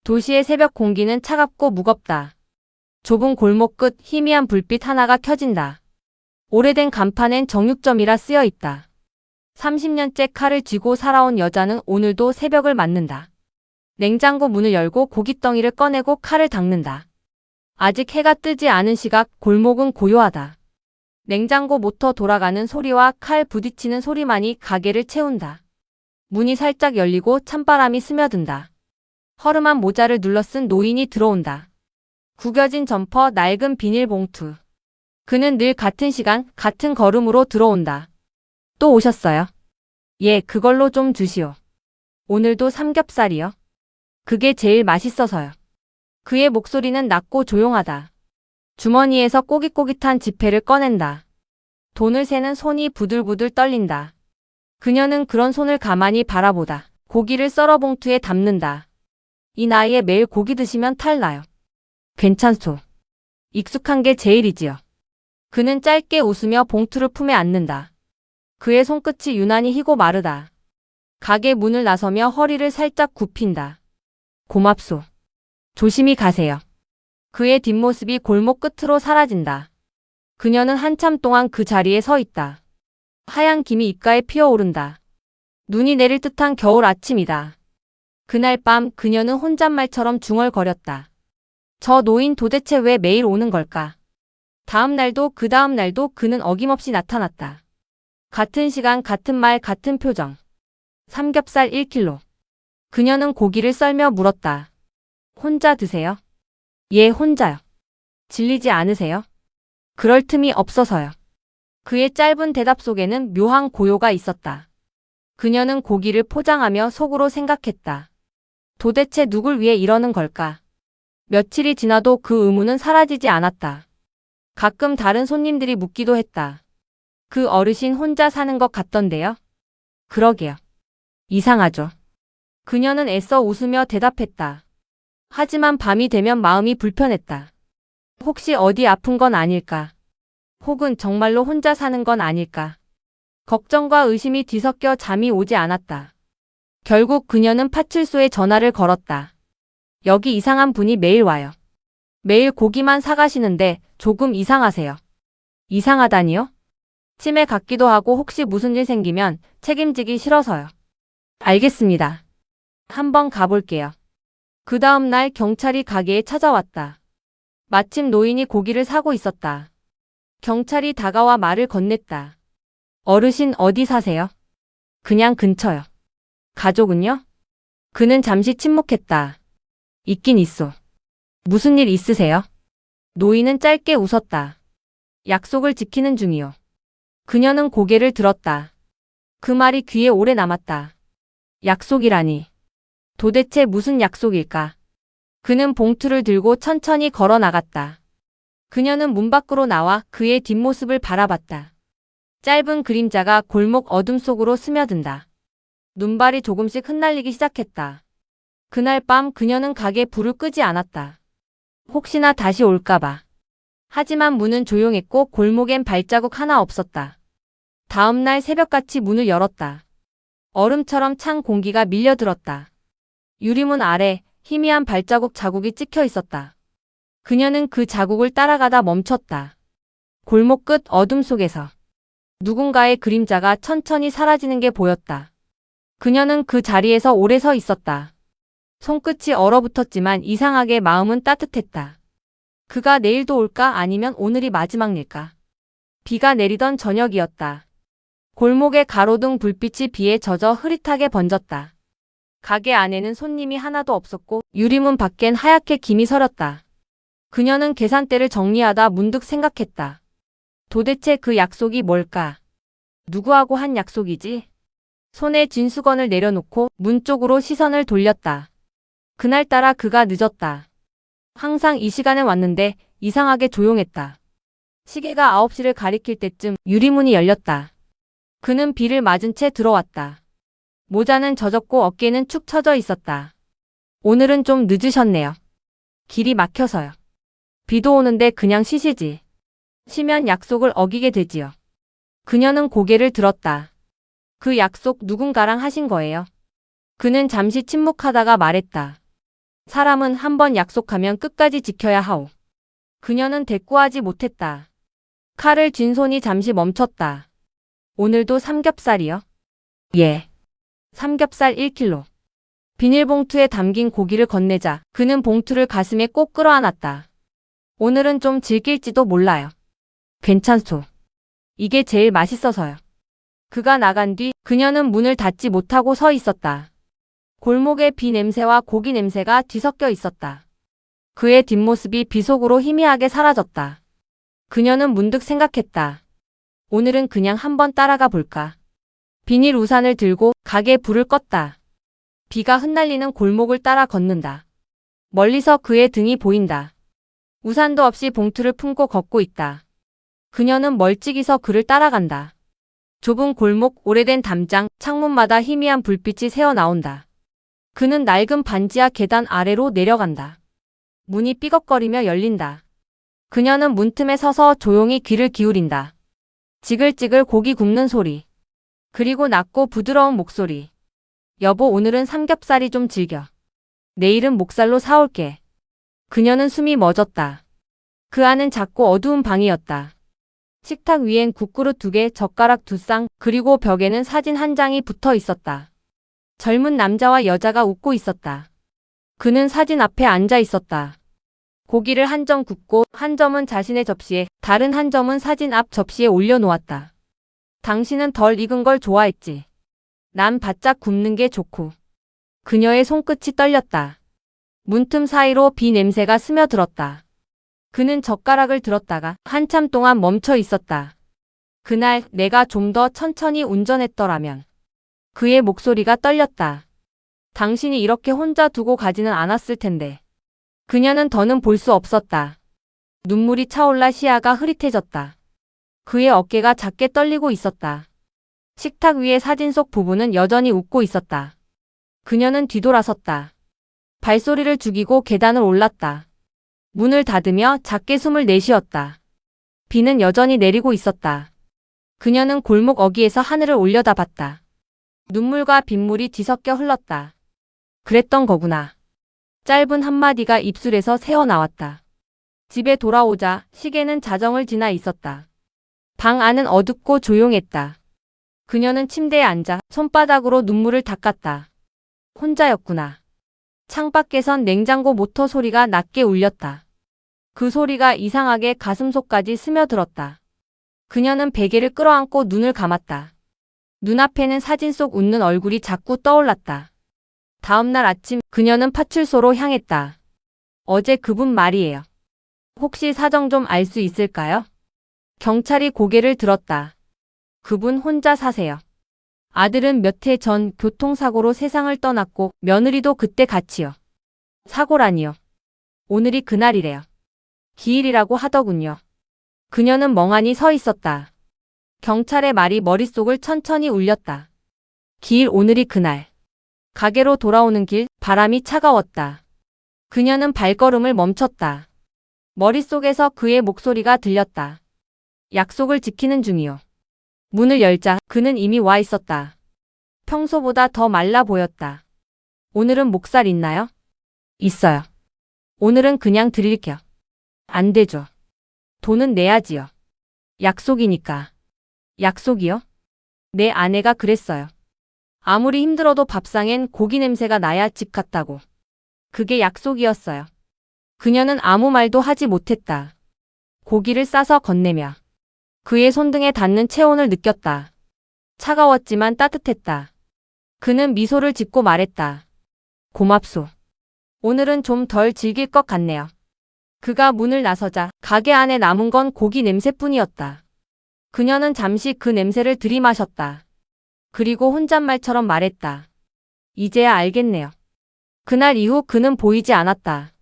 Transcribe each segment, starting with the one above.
도시의 새벽 공기는 차갑고 무겁다. 좁은 골목 끝 희미한 불빛 하나가 켜진다. 오래된 간판엔 정육점이라 쓰여 있다. 30년째 칼을 쥐고 살아온 여자는 오늘도 새벽을 맞는다. 냉장고 문을 열고 고깃덩이를 꺼내고 칼을 닦는다. 아직 해가 뜨지 않은 시각 골목은 고요하다. 냉장고 모터 돌아가는 소리와 칼 부딪히는 소리만이 가게를 채운다. 문이 살짝 열리고 찬바람이 스며든다. 허름한 모자를 눌러쓴 노인이 들어온다. 구겨진 점퍼, 낡은 비닐봉투. 그는 늘 같은 시간, 같은 걸음으로 들어온다. 또 오셨어요? 예, 그걸로 좀 주시오. 오늘도 삼겹살이요? 그게 제일 맛있어서요. 그의 목소리는 낮고 조용하다. 주머니에서 꼬깃꼬깃한 지폐를 꺼낸다. 돈을 세는 손이 부들부들 떨린다. 그녀는 그런 손을 가만히 바라보다 고기를 썰어 봉투에 담는다. 이 나이에 매일 고기 드시면 탈 나요. 괜찮소. 익숙한 게 제일이지요. 그는 짧게 웃으며 봉투를 품에 안는다. 그의 손끝이 유난히 희고 마르다. 가게 문을 나서며 허리를 살짝 굽힌다. 고맙소. 조심히 가세요. 그의 뒷모습이 골목 끝으로 사라진다. 그녀는 한참 동안 그 자리에 서 있다. 하얀 김이 입가에 피어오른다. 눈이 내릴 듯한 겨울 아침이다. 그날 밤 그녀는 혼잣말처럼 중얼거렸다. 저 노인 도대체 왜 매일 오는 걸까? 다음 날도 그 다음 날도 그는 어김없이 나타났다. 같은 시간, 같은 말, 같은 표정. 삼겹살 1kg. 그녀는 고기를 썰며 물었다. 혼자 드세요? 예, 혼자요. 질리지 않으세요? 그럴 틈이 없어서요. 그의 짧은 대답 속에는 묘한 고요가 있었다. 그녀는 고기를 포장하며 속으로 생각했다. 도대체 누굴 위해 이러는 걸까? 며칠이 지나도 그 의문은 사라지지 않았다. 가끔 다른 손님들이 묻기도 했다. 그 어르신 혼자 사는 것 같던데요? 그러게요. 이상하죠. 그녀는 애써 웃으며 대답했다. 하지만 밤이 되면 마음이 불편했다. 혹시 어디 아픈 건 아닐까? 혹은 정말로 혼자 사는 건 아닐까? 걱정과 의심이 뒤섞여 잠이 오지 않았다. 결국 그녀는 파출소에 전화를 걸었다. 여기 이상한 분이 매일 와요. 매일 고기만 사가시는데 조금 이상하세요. 이상하다니요? 치매 같기도 하고 혹시 무슨 일 생기면 책임지기 싫어서요. 알겠습니다. 한번 가볼게요. 그 다음 날 경찰이 가게에 찾아왔다. 마침 노인이 고기를 사고 있었다. 경찰이 다가와 말을 건넸다. 어르신 어디 사세요? 그냥 근처요. 가족은요? 그는 잠시 침묵했다. 있긴 있어. 무슨 일 있으세요? 노인은 짧게 웃었다. 약속을 지키는 중이요. 그녀는 고개를 들었다. 그 말이 귀에 오래 남았다. 약속이라니. 도대체 무슨 약속일까? 그는 봉투를 들고 천천히 걸어 나갔다. 그녀는 문 밖으로 나와 그의 뒷모습을 바라봤다. 짧은 그림자가 골목 어둠 속으로 스며든다. 눈발이 조금씩 흩날리기 시작했다. 그날 밤 그녀는 가게 불을 끄지 않았다. 혹시나 다시 올까봐. 하지만 문은 조용했고 골목엔 발자국 하나 없었다. 다음 날 새벽같이 문을 열었다. 얼음처럼 찬 공기가 밀려들었다. 유리문 아래 희미한 발자국 자국이 찍혀 있었다. 그녀는 그 자국을 따라가다 멈췄다. 골목 끝 어둠 속에서 누군가의 그림자가 천천히 사라지는 게 보였다. 그녀는 그 자리에서 오래 서 있었다. 손끝이 얼어붙었지만 이상하게 마음은 따뜻했다. 그가 내일도 올까 아니면 오늘이 마지막일까? 비가 내리던 저녁이었다. 골목의 가로등 불빛이 비에 젖어 흐릿하게 번졌다. 가게 안에는 손님이 하나도 없었고 유리문 밖엔 하얗게 김이 서렸다. 그녀는 계산대를 정리하다 문득 생각했다. 도대체 그 약속이 뭘까? 누구하고 한 약속이지? 손에 쥔 수건을 내려놓고 문 쪽으로 시선을 돌렸다. 그날따라 그가 늦었다. 항상 이 시간에 왔는데 이상하게 조용했다. 시계가 9시를 가리킬 때쯤 유리문이 열렸다. 그는 비를 맞은 채 들어왔다. 모자는 젖었고 어깨는 축 처져 있었다. 오늘은 좀 늦으셨네요. 길이 막혀서요. 비도 오는데 그냥 쉬시지. 쉬면 약속을 어기게 되지요. 그녀는 고개를 들었다. 그 약속 누군가랑 하신 거예요? 그는 잠시 침묵하다가 말했다. 사람은 한번 약속하면 끝까지 지켜야 하오. 그녀는 대꾸하지 못했다. 칼을 쥔 손이 잠시 멈췄다. 오늘도 삼겹살이요? 예. 삼겹살 1kg. 비닐봉투에 담긴 고기를 건네자 그는 봉투를 가슴에 꼭 끌어안았다. 오늘은 좀 질길지도 몰라요. 괜찮소. 이게 제일 맛있어서요. 그가 나간 뒤 그녀는 문을 닫지 못하고 서 있었다. 골목의 비 냄새와 고기 냄새가 뒤섞여 있었다. 그의 뒷모습이 비 속으로 희미하게 사라졌다. 그녀는 문득 생각했다. 오늘은 그냥 한번 따라가 볼까. 비닐 우산을 들고 가게 불을 껐다. 비가 흩날리는 골목을 따라 걷는다. 멀리서 그의 등이 보인다. 우산도 없이 봉투를 품고 걷고 있다. 그녀는 멀찍이 서 그를 따라간다. 좁은 골목, 오래된 담장, 창문마다 희미한 불빛이 새어나온다. 그는 낡은 반지하 계단 아래로 내려간다. 문이 삐걱거리며 열린다. 그녀는 문틈에 서서 조용히 귀를 기울인다. 지글지글 고기 굽는 소리. 그리고 낮고 부드러운 목소리. 여보, 오늘은 삼겹살이 좀 질겨. 내일은 목살로 사올게. 그녀는 숨이 멎었다. 그 안은 작고 어두운 방이었다. 식탁 위엔 국그릇 2개, 젓가락 2쌍, 그리고 벽에는 사진 한 장이 붙어 있었다. 젊은 남자와 여자가 웃고 있었다. 그는 사진 앞에 앉아 있었다. 고기를 한 점 굽고 한 점은 자신의 접시에, 다른 한 점은 사진 앞 접시에 올려놓았다. 당신은 덜 익은 걸 좋아했지. 난 바짝 굽는 게 좋고. 그녀의 손끝이 떨렸다. 문틈 사이로 비 냄새가 스며들었다. 그는 젓가락을 들었다가 한참 동안 멈춰 있었다. 그날 내가 좀 더 천천히 운전했더라면. 그의 목소리가 떨렸다. 당신이 이렇게 혼자 두고 가지는 않았을 텐데. 그녀는 더는 볼 수 없었다. 눈물이 차올라 시야가 흐릿해졌다. 그의 어깨가 작게 떨리고 있었다. 식탁 위의 사진 속 부부는 여전히 웃고 있었다. 그녀는 뒤돌아섰다. 발소리를 죽이고 계단을 올랐다. 문을 닫으며 작게 숨을 내쉬었다. 비는 여전히 내리고 있었다. 그녀는 골목 어귀에서 하늘을 올려다봤다. 눈물과 빗물이 뒤섞여 흘렀다. 그랬던 거구나. 짧은 한마디가 입술에서 새어나왔다. 집에 돌아오자 시계는 자정을 지나 있었다. 방 안은 어둡고 조용했다. 그녀는 침대에 앉아 손바닥으로 눈물을 닦았다. 혼자였구나. 창밖에선 냉장고 모터 소리가 낮게 울렸다. 그 소리가 이상하게 가슴속까지 스며들었다. 그녀는 베개를 끌어안고 눈을 감았다. 눈앞에는 사진 속 웃는 얼굴이 자꾸 떠올랐다. 다음날 아침 그녀는 파출소로 향했다. 어제 그분 말이에요. 혹시 사정 좀 알 수 있을까요? 경찰이 고개를 들었다. 그분 혼자 사세요. 아들은 몇 해 전 교통사고로 세상을 떠났고 며느리도 그때 같이요. 사고라니요. 오늘이 그날이래요. 기일이라고 하더군요. 그녀는 멍하니 서 있었다. 경찰의 말이 머릿속을 천천히 울렸다. 기일, 오늘이 그날. 가게로 돌아오는 길, 바람이 차가웠다. 그녀는 발걸음을 멈췄다. 머릿속에서 그의 목소리가 들렸다. 약속을 지키는 중이요. 문을 열자 그는 이미 와 있었다. 평소보다 더 말라 보였다. 오늘은 목살 있나요? 있어요. 오늘은 그냥 드릴게요. 안 되죠. 돈은 내야지요. 약속이니까. 약속이요? 내 아내가 그랬어요. 아무리 힘들어도 밥상엔 고기 냄새가 나야 집 같다고. 그게 약속이었어요. 그녀는 아무 말도 하지 못했다. 고기를 싸서 건네며 그의 손등에 닿는 체온을 느꼈다. 차가웠지만 따뜻했다. 그는 미소를 짓고 말했다. 고맙소. 오늘은 좀 덜 질길 것 같네요. 그가 문을 나서자 가게 안에 남은 건 고기 냄새뿐이었다. 그녀는 잠시 그 냄새를 들이마셨다. 그리고 혼잣말처럼 말했다. 이제야 알겠네요. 그날 이후 그는 보이지 않았다.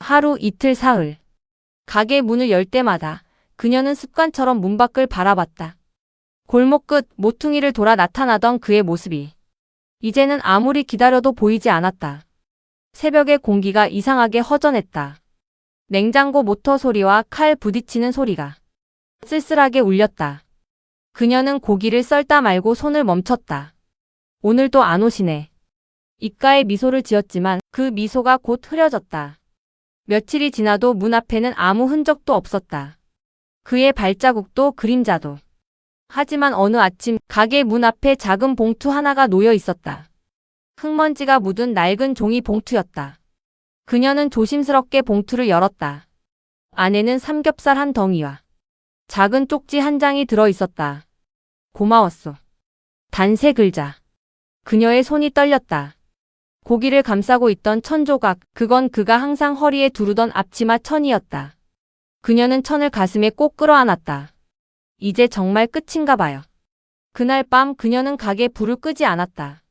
하루, 이틀, 사흘. 가게 문을 열 때마다 그녀는 습관처럼 문 밖을 바라봤다. 골목 끝 모퉁이를 돌아 나타나던 그의 모습이 이제는 아무리 기다려도 보이지 않았다. 새벽의 공기가 이상하게 허전했다. 냉장고 모터 소리와 칼 부딪히는 소리가 쓸쓸하게 울렸다. 그녀는 고기를 썰다 말고 손을 멈췄다. 오늘도 안 오시네. 입가에 미소를 지었지만 그 미소가 곧 흐려졌다. 며칠이 지나도 문 앞에는 아무 흔적도 없었다. 그의 발자국도 그림자도. 하지만 어느 아침 가게 문 앞에 작은 봉투 하나가 놓여 있었다. 흙먼지가 묻은 낡은 종이 봉투였다. 그녀는 조심스럽게 봉투를 열었다. 안에는 삼겹살 한 덩이와 작은 쪽지 한 장이 들어 있었다. 고마웠소. 단 3글자. 그녀의 손이 떨렸다. 고기를 감싸고 있던 천 조각, 그건 그가 항상 허리에 두르던 앞치마 천이었다. 그녀는 천을 가슴에 꼭 끌어안았다. 이제 정말 끝인가 봐요. 그날 밤 그녀는 가게 불을 끄지 않았다.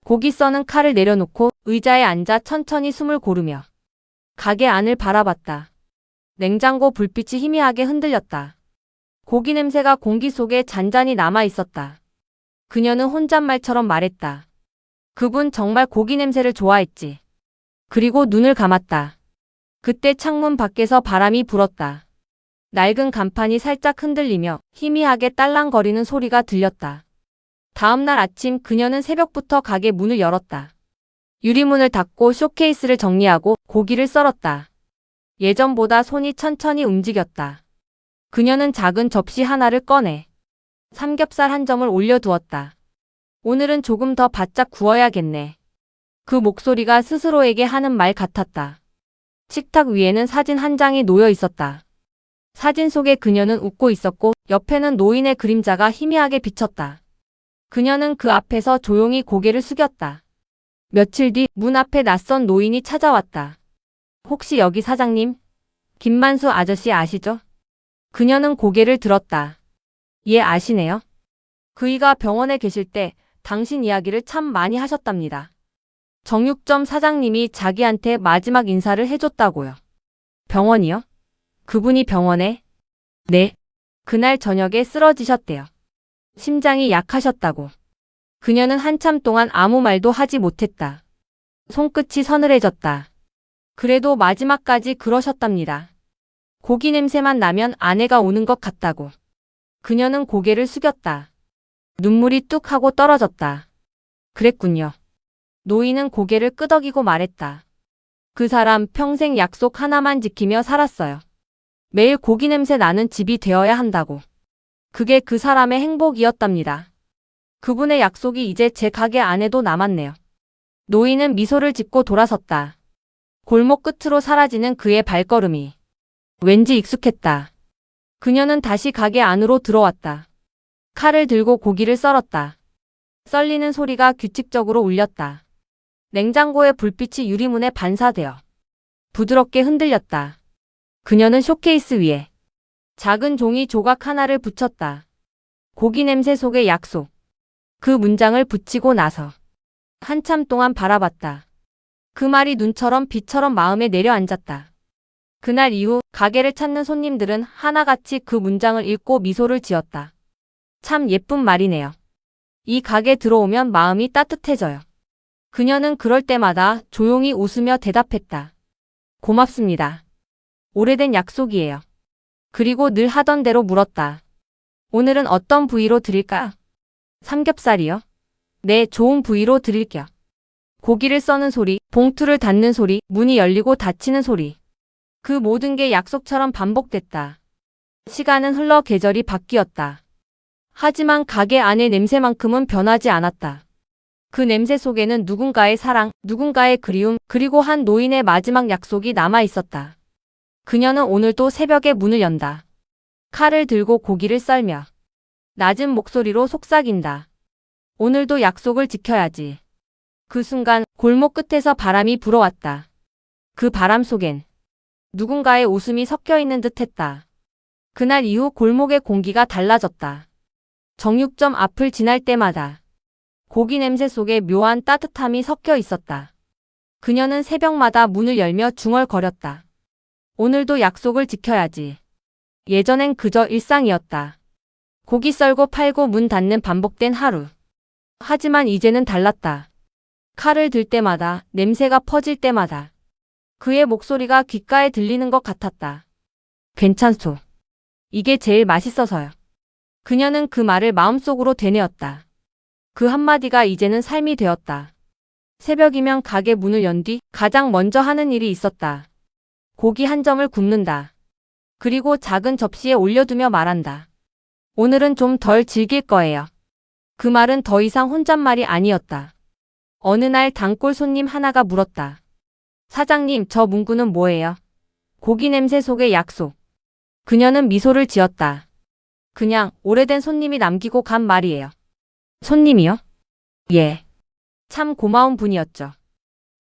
고기 써는 칼을 내려놓고 의자에 앉아 천천히 숨을 고르며 가게 안을 바라봤다. 냉장고 불빛이 희미하게 흔들렸다. 고기 냄새가 공기 속에 잔잔히 남아 있었다. 그녀는 혼잣말처럼 말했다. 그분 정말 고기 냄새를 좋아했지. 그리고 눈을 감았다. 그때 창문 밖에서 바람이 불었다. 낡은 간판이 살짝 흔들리며 희미하게 딸랑거리는 소리가 들렸다. 다음 날 아침 그녀는 새벽부터 가게 문을 열었다. 유리문을 닫고 쇼케이스를 정리하고 고기를 썰었다. 예전보다 손이 천천히 움직였다. 그녀는 작은 접시 하나를 꺼내 삼겹살 한 점을 올려두었다. 오늘은 조금 더 바짝 구워야겠네. 그 목소리가 스스로에게 하는 말 같았다. 식탁 위에는 사진 한 장이 놓여 있었다. 사진 속에 그녀는 웃고 있었고 옆에는 노인의 그림자가 희미하게 비쳤다. 그녀는 그 앞에서 조용히 고개를 숙였다. 며칠 뒤 문 앞에 낯선 노인이 찾아왔다. 혹시 여기 사장님? 김만수 아저씨 아시죠? 그녀는 고개를 들었다. 예, 아시네요. 그이가 병원에 계실 때 당신 이야기를 참 많이 하셨답니다. 정육점 사장님이 자기한테 마지막 인사를 해줬다고요. 병원이요? 그분이 병원에? 네. 그날 저녁에 쓰러지셨대요. 심장이 약하셨다고. 그녀는 한참 동안 아무 말도 하지 못했다. 손끝이 서늘해졌다. 그래도 마지막까지 그러셨답니다. 고기 냄새만 나면 아내가 오는 것 같다고. 그녀는 고개를 숙였다. 눈물이 뚝 하고 떨어졌다. 그랬군요. 노인은 고개를 끄덕이고 말했다. 그 사람 평생 약속 하나만 지키며 살았어요. 매일 고기 냄새 나는 집이 되어야 한다고. 그게 그 사람의 행복이었답니다. 그분의 약속이 이제 제 가게 안에도 남았네요. 노인은 미소를 짓고 돌아섰다. 골목 끝으로 사라지는 그의 발걸음이 왠지 익숙했다. 그녀는 다시 가게 안으로 들어왔다. 칼을 들고 고기를 썰었다. 썰리는 소리가 규칙적으로 울렸다. 냉장고의 불빛이 유리문에 반사되어 부드럽게 흔들렸다. 그녀는 쇼케이스 위에 작은 종이 조각 하나를 붙였다. 고기 냄새 속의 약속. 그 문장을 붙이고 나서 한참 동안 바라봤다. 그 말이 눈처럼 빛처럼 마음에 내려앉았다. 그날 이후 가게를 찾는 손님들은 하나같이 그 문장을 읽고 미소를 지었다. 참 예쁜 말이네요. 이 가게 들어오면 마음이 따뜻해져요. 그녀는 그럴 때마다 조용히 웃으며 대답했다. 고맙습니다. 오래된 약속이에요. 그리고 늘 하던 대로 물었다. 오늘은 어떤 부위로 드릴까? 삼겹살이요? 네, 좋은 부위로 드릴게요. 고기를 써는 소리, 봉투를 닫는 소리, 문이 열리고 닫히는 소리. 그 모든 게 약속처럼 반복됐다. 시간은 흘러 계절이 바뀌었다. 하지만 가게 안의 냄새만큼은 변하지 않았다. 그 냄새 속에는 누군가의 사랑, 누군가의 그리움, 그리고 한 노인의 마지막 약속이 남아 있었다. 그녀는 오늘도 새벽에 문을 연다. 칼을 들고 고기를 썰며 낮은 목소리로 속삭인다. 오늘도 약속을 지켜야지. 그 순간 골목 끝에서 바람이 불어왔다. 그 바람 속엔 누군가의 웃음이 섞여 있는 듯했다. 그날 이후 골목의 공기가 달라졌다. 정육점 앞을 지날 때마다 고기 냄새 속에 묘한 따뜻함이 섞여 있었다. 그녀는 새벽마다 문을 열며 중얼거렸다. 오늘도 약속을 지켜야지. 예전엔 그저 일상이었다. 고기 썰고 팔고 문 닫는 반복된 하루. 하지만 이제는 달랐다. 칼을 들 때마다, 냄새가 퍼질 때마다 그의 목소리가 귓가에 들리는 것 같았다. 괜찮소. 이게 제일 맛있어서요. 그녀는 그 말을 마음속으로 되뇌었다. 그 한마디가 이제는 삶이 되었다. 새벽이면 가게 문을 연 뒤 가장 먼저 하는 일이 있었다. 고기 한 점을 굽는다. 그리고 작은 접시에 올려두며 말한다. 오늘은 좀 덜 질길 거예요. 그 말은 더 이상 혼잣말이 아니었다. 어느 날 단골 손님 하나가 물었다. 사장님, 저 문구는 뭐예요? 고기 냄새 속의 약속. 그녀는 미소를 지었다. 그냥 오래된 손님이 남기고 간 말이에요. 손님이요? 예. 참 고마운 분이었죠.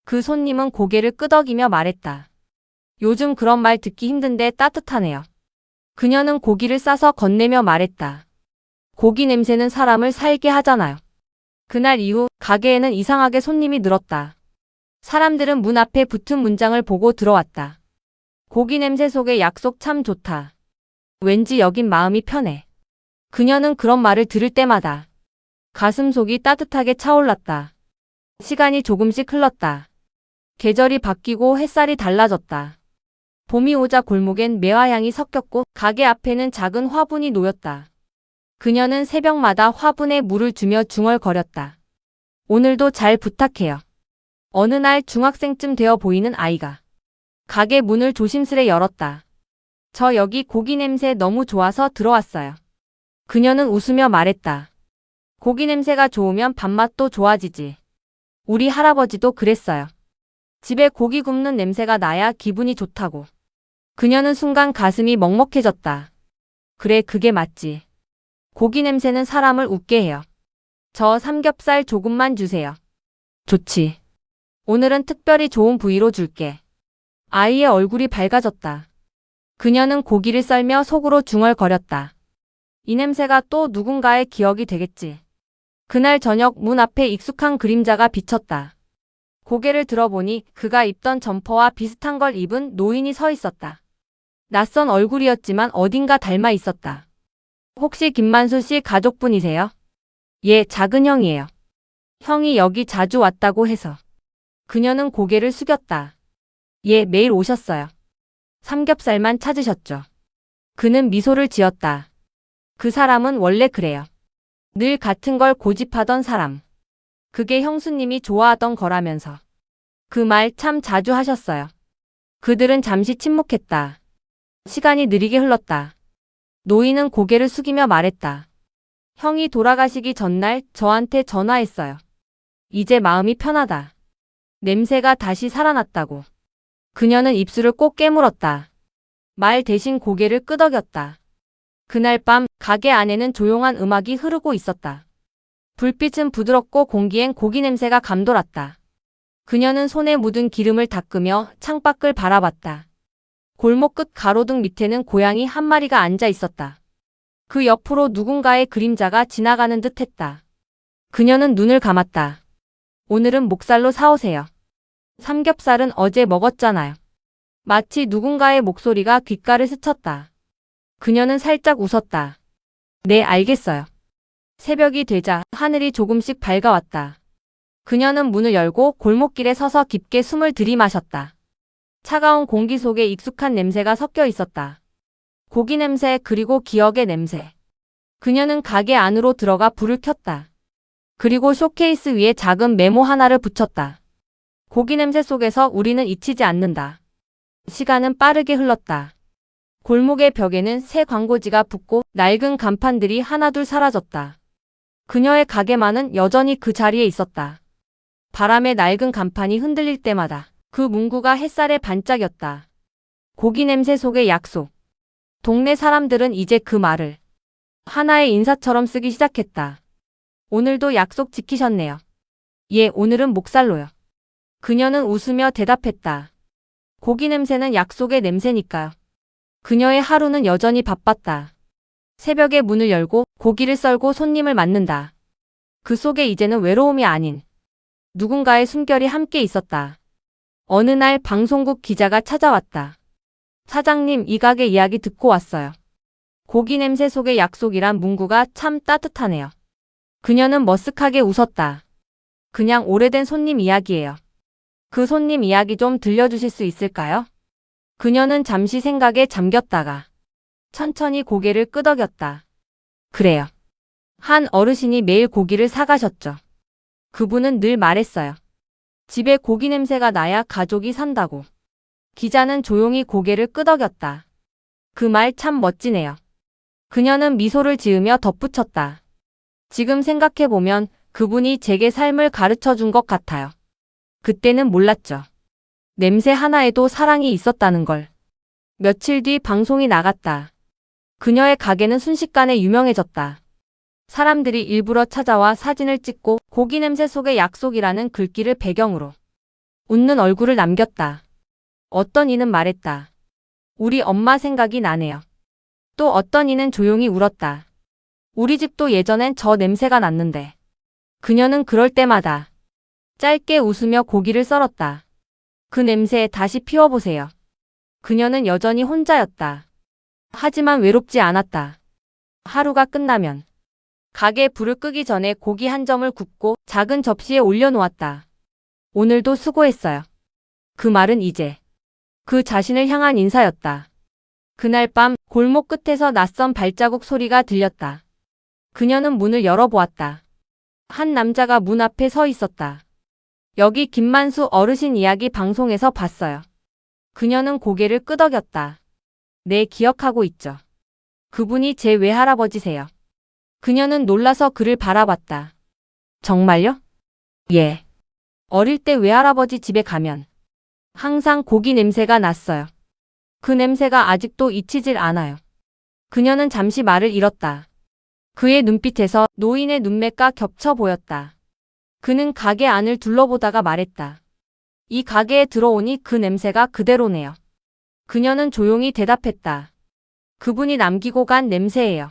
그 손님은 고개를 끄덕이며 말했다. 요즘 그런 말 듣기 힘든데 따뜻하네요. 그녀는 고기를 싸서 건네며 말했다. 고기 냄새는 사람을 살게 하잖아요. 그날 이후 가게에는 이상하게 손님이 늘었다. 사람들은 문 앞에 붙은 문장을 보고 들어왔다. 고기 냄새 속의 약속 참 좋다. 왠지 여긴 마음이 편해. 그녀는 그런 말을 들을 때마다 가슴속이 따뜻하게 차올랐다. 시간이 조금씩 흘렀다. 계절이 바뀌고 햇살이 달라졌다. 봄이 오자 골목엔 매화향이 섞였고 가게 앞에는 작은 화분이 놓였다. 그녀는 새벽마다 화분에 물을 주며 중얼거렸다. 오늘도 잘 부탁해요. 어느 날 중학생쯤 되어 보이는 아이가 가게 문을 조심스레 열었다. 저 여기 고기 냄새 너무 좋아서 들어왔어요. 그녀는 웃으며 말했다. 고기 냄새가 좋으면 밥맛도 좋아지지. 우리 할아버지도 그랬어요. 집에 고기 굽는 냄새가 나야 기분이 좋다고. 그녀는 순간 가슴이 먹먹해졌다. 그래, 그게 맞지. 고기 냄새는 사람을 웃게 해요. 저 삼겹살 조금만 주세요. 좋지. 오늘은 특별히 좋은 부위로 줄게. 아이의 얼굴이 밝아졌다. 그녀는 고기를 썰며 속으로 중얼거렸다. 이 냄새가 또 누군가의 기억이 되겠지. 그날 저녁 문 앞에 익숙한 그림자가 비쳤다. 고개를 들어보니 그가 입던 점퍼와 비슷한 걸 입은 노인이 서 있었다. 낯선 얼굴이었지만 어딘가 닮아 있었다. 혹시 김만수 씨 가족분이세요? 예, 작은 형이에요. 형이 여기 자주 왔다고 해서. 그녀는 고개를 숙였다. 예, 매일 오셨어요. 삼겹살만 찾으셨죠. 그는 미소를 지었다. 그 사람은 원래 그래요. 늘 같은 걸 고집하던 사람. 그게 형수님이 좋아하던 거라면서. 그 말 참 자주 하셨어요. 그들은 잠시 침묵했다. 시간이 느리게 흘렀다. 노인은 고개를 숙이며 말했다. 형이 돌아가시기 전날 저한테 전화했어요. 이제 마음이 편하다. 냄새가 다시 살아났다고. 그녀는 입술을 꼭 깨물었다. 말 대신 고개를 끄덕였다. 그날 밤 가게 안에는 조용한 음악이 흐르고 있었다. 불빛은 부드럽고 공기엔 고기 냄새가 감돌았다. 그녀는 손에 묻은 기름을 닦으며 창밖을 바라봤다. 골목 끝 가로등 밑에는 고양이 한 마리가 앉아 있었다. 그 옆으로 누군가의 그림자가 지나가는 듯 했다. 그녀는 눈을 감았다. 오늘은 목살로 사오세요. 삼겹살은 어제 먹었잖아요. 마치 누군가의 목소리가 귓가를 스쳤다. 그녀는 살짝 웃었다. 네, 알겠어요. 새벽이 되자 하늘이 조금씩 밝아왔다. 그녀는 문을 열고 골목길에 서서 깊게 숨을 들이마셨다. 차가운 공기 속에 익숙한 냄새가 섞여 있었다. 고기 냄새 그리고 기억의 냄새. 그녀는 가게 안으로 들어가 불을 켰다. 그리고 쇼케이스 위에 작은 메모 하나를 붙였다. 고기 냄새 속에서 우리는 잊히지 않는다. 시간은 빠르게 흘렀다. 골목의 벽에는 새 광고지가 붙고 낡은 간판들이 하나둘 사라졌다. 그녀의 가게만은 여전히 그 자리에 있었다. 바람에 낡은 간판이 흔들릴 때마다 그 문구가 햇살에 반짝였다. 고기 냄새 속의 약속. 동네 사람들은 이제 그 말을 하나의 인사처럼 쓰기 시작했다. 오늘도 약속 지키셨네요. 예, 오늘은 목살로요. 그녀는 웃으며 대답했다. 고기 냄새는 약속의 냄새니까요. 그녀의 하루는 여전히 바빴다. 새벽에 문을 열고 고기를 썰고 손님을 맞는다. 그 속에 이제는 외로움이 아닌 누군가의 숨결이 함께 있었다. 어느 날 방송국 기자가 찾아왔다. 사장님, 이 가게 이야기 듣고 왔어요. 고기 냄새 속의 약속이란 문구가 참 따뜻하네요. 그녀는 머쓱하게 웃었다. 그냥 오래된 손님 이야기예요. 그 손님 이야기 좀 들려주실 수 있을까요? 그녀는 잠시 생각에 잠겼다가 천천히 고개를 끄덕였다. 그래요. 한 어르신이 매일 고기를 사가셨죠. 그분은 늘 말했어요. 집에 고기 냄새가 나야 가족이 산다고. 기자는 조용히 고개를 끄덕였다. 그 말 참 멋지네요. 그녀는 미소를 지으며 덧붙였다. 지금 생각해보면 그분이 제게 삶을 가르쳐 준 것 같아요. 그때는 몰랐죠. 냄새 하나에도 사랑이 있었다는 걸. 며칠 뒤 방송이 나갔다. 그녀의 가게는 순식간에 유명해졌다. 사람들이 일부러 찾아와 사진을 찍고 고기 냄새 속의 약속이라는 글귀를 배경으로 웃는 얼굴을 남겼다. 어떤 이는 말했다. 우리 엄마 생각이 나네요. 또 어떤 이는 조용히 울었다. 우리 집도 예전엔 저 냄새가 났는데. 그녀는 그럴 때마다 짧게 웃으며 고기를 썰었다. 그 냄새 다시 피워보세요. 그녀는 여전히 혼자였다. 하지만 외롭지 않았다. 하루가 끝나면 가게 불을 끄기 전에 고기 한 점을 굽고 작은 접시에 올려놓았다. 오늘도 수고했어요. 그 말은 이제 그 자신을 향한 인사였다. 그날 밤 골목 끝에서 낯선 발자국 소리가 들렸다. 그녀는 문을 열어보았다. 한 남자가 문 앞에 서 있었다. 여기 김만수 어르신 이야기 방송에서 봤어요. 그녀는 고개를 끄덕였다. 네, 기억하고 있죠. 그분이 제 외할아버지세요. 그녀는 놀라서 그를 바라봤다. 정말요? 예. 어릴 때 외할아버지 집에 가면 항상 고기 냄새가 났어요. 그 냄새가 아직도 잊히질 않아요. 그녀는 잠시 말을 잃었다. 그의 눈빛에서 노인의 눈매가 겹쳐 보였다. 그는 가게 안을 둘러보다가 말했다. 이 가게에 들어오니 그 냄새가 그대로네요. 그녀는 조용히 대답했다. 그분이 남기고 간 냄새예요.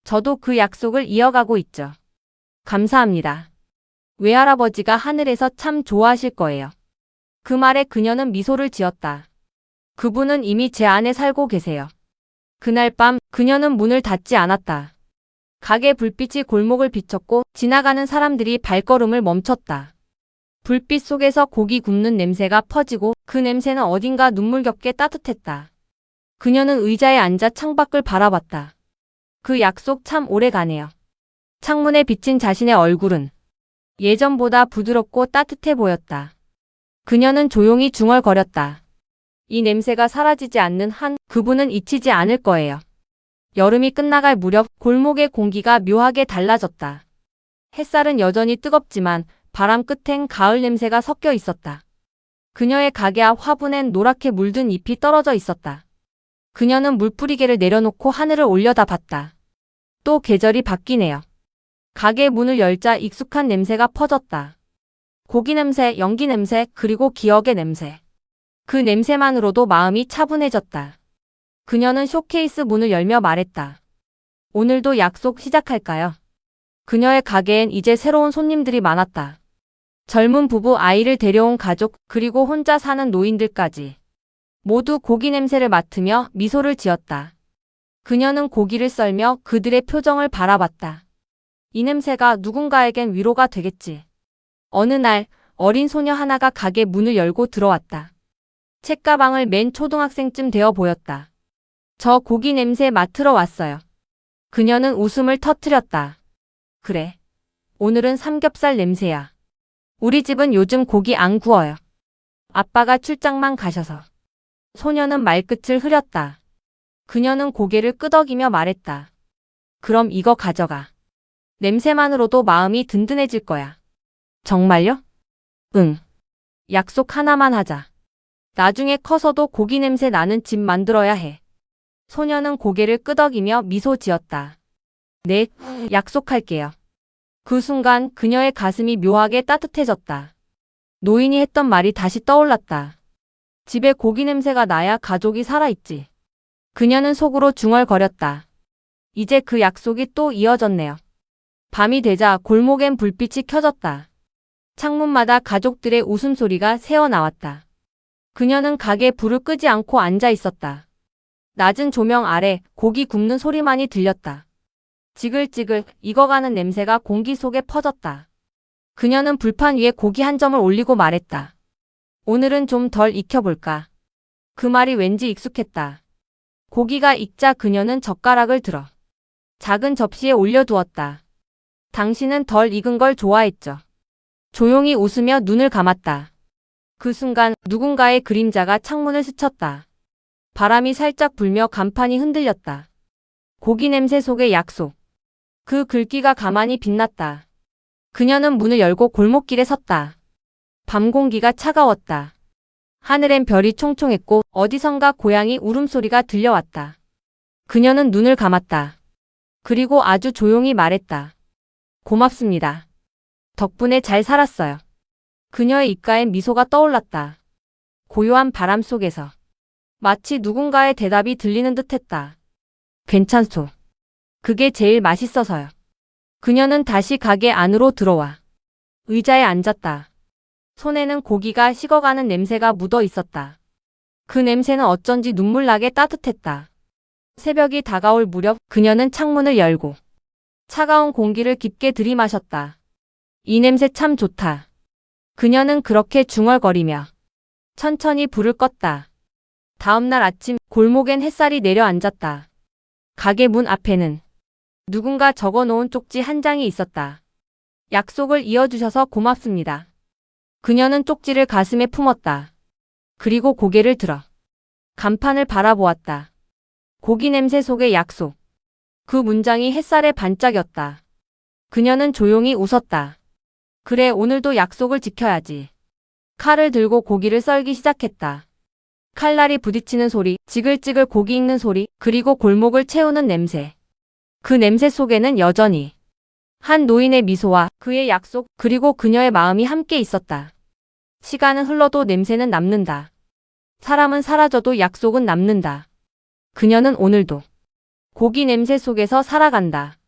저도 그 약속을 이어가고 있죠. 감사합니다. 외할아버지가 하늘에서 참 좋아하실 거예요. 그 말에 그녀는 미소를 지었다. 그분은 이미 제 안에 살고 계세요. 그날 밤 그녀는 문을 닫지 않았다. 가게 불빛이 골목을 비췄고 지나가는 사람들이 발걸음을 멈췄다. 불빛 속에서 고기 굽는 냄새가 퍼지고 그 냄새는 어딘가 눈물겹게 따뜻했다. 그녀는 의자에 앉아 창밖을 바라봤다. 그 약속 참 오래가네요. 창문에 비친 자신의 얼굴은 예전보다 부드럽고 따뜻해 보였다. 그녀는 조용히 중얼거렸다. 이 냄새가 사라지지 않는 한 그분은 잊히지 않을 거예요. 여름이 끝나갈 무렵 골목의 공기가 묘하게 달라졌다. 햇살은 여전히 뜨겁지만 바람 끝엔 가을 냄새가 섞여 있었다. 그녀의 가게 앞 화분엔 노랗게 물든 잎이 떨어져 있었다. 그녀는 물뿌리개를 내려놓고 하늘을 올려다봤다. 또 계절이 바뀌네요. 가게 문을 열자 익숙한 냄새가 퍼졌다. 고기 냄새, 연기 냄새, 그리고 기억의 냄새. 그 냄새만으로도 마음이 차분해졌다. 그녀는 쇼케이스 문을 열며 말했다. 오늘도 약속 시작할까요? 그녀의 가게엔 이제 새로운 손님들이 많았다. 젊은 부부, 아이를 데려온 가족, 그리고 혼자 사는 노인들까지. 모두 고기 냄새를 맡으며 미소를 지었다. 그녀는 고기를 썰며 그들의 표정을 바라봤다. 이 냄새가 누군가에겐 위로가 되겠지. 어느 날 어린 소녀 하나가 가게 문을 열고 들어왔다. 책가방을 맨 초등학생쯤 되어 보였다. 저 고기 냄새 맡으러 왔어요. 그녀는 웃음을 터뜨렸다. 그래. 오늘은 삼겹살 냄새야. 우리 집은 요즘 고기 안 구워요. 아빠가 출장만 가셔서. 소녀는 말끝을 흐렸다. 그녀는 고개를 끄덕이며 말했다. 그럼 이거 가져가. 냄새만으로도 마음이 든든해질 거야. 정말요? 응. 약속 하나만 하자. 나중에 커서도 고기 냄새 나는 집 만들어야 해. 소녀는 고개를 끄덕이며 미소 지었다. 네, 약속할게요. 그 순간 그녀의 가슴이 묘하게 따뜻해졌다. 노인이 했던 말이 다시 떠올랐다. 집에 고기 냄새가 나야 가족이 살아있지. 그녀는 속으로 중얼거렸다. 이제 그 약속이 또 이어졌네요. 밤이 되자 골목엔 불빛이 켜졌다. 창문마다 가족들의 웃음소리가 새어나왔다. 그녀는 가게 불을 끄지 않고 앉아 있었다. 낮은 조명 아래 고기 굽는 소리만이 들렸다. 지글지글 익어가는 냄새가 공기 속에 퍼졌다. 그녀는 불판 위에 고기 한 점을 올리고 말했다. 오늘은 좀 덜 익혀볼까. 그 말이 왠지 익숙했다. 고기가 익자 그녀는 젓가락을 들어 작은 접시에 올려두었다. 당신은 덜 익은 걸 좋아했죠. 조용히 웃으며 눈을 감았다. 그 순간 누군가의 그림자가 창문을 스쳤다. 바람이 살짝 불며 간판이 흔들렸다. 고기 냄새 속의 약속. 그 글귀가 가만히 빛났다. 그녀는 문을 열고 골목길에 섰다. 밤 공기가 차가웠다. 하늘엔 별이 총총했고 어디선가 고양이 울음소리가 들려왔다. 그녀는 눈을 감았다. 그리고 아주 조용히 말했다. 고맙습니다. 덕분에 잘 살았어요. 그녀의 입가엔 미소가 떠올랐다. 고요한 바람 속에서 마치 누군가의 대답이 들리는 듯했다. 괜찮소. 그게 제일 맛있어서요. 그녀는 다시 가게 안으로 들어와 의자에 앉았다. 손에는 고기가 식어가는 냄새가 묻어 있었다. 그 냄새는 어쩐지 눈물나게 따뜻했다. 새벽이 다가올 무렵 그녀는 창문을 열고 차가운 공기를 깊게 들이마셨다. 이 냄새 참 좋다. 그녀는 그렇게 중얼거리며 천천히 불을 껐다. 다음날 아침 골목엔 햇살이 내려앉았다. 가게 문 앞에는 누군가 적어놓은 쪽지 한 장이 있었다. 약속을 이어주셔서 고맙습니다. 그녀는 쪽지를 가슴에 품었다. 그리고 고개를 들어 간판을 바라보았다. 고기 냄새 속의 약속. 그 문장이 햇살에 반짝였다. 그녀는 조용히 웃었다. 그래, 오늘도 약속을 지켜야지. 칼을 들고 고기를 썰기 시작했다. 칼날이 부딪히는 소리, 지글지글 고기 익는 소리, 그리고 골목을 채우는 냄새. 그 냄새 속에는 여전히 한 노인의 미소와 그의 약속, 그리고 그녀의 마음이 함께 있었다. 시간은 흘러도 냄새는 남는다. 사람은 사라져도 약속은 남는다. 그녀는 오늘도 고기 냄새 속에서 살아간다.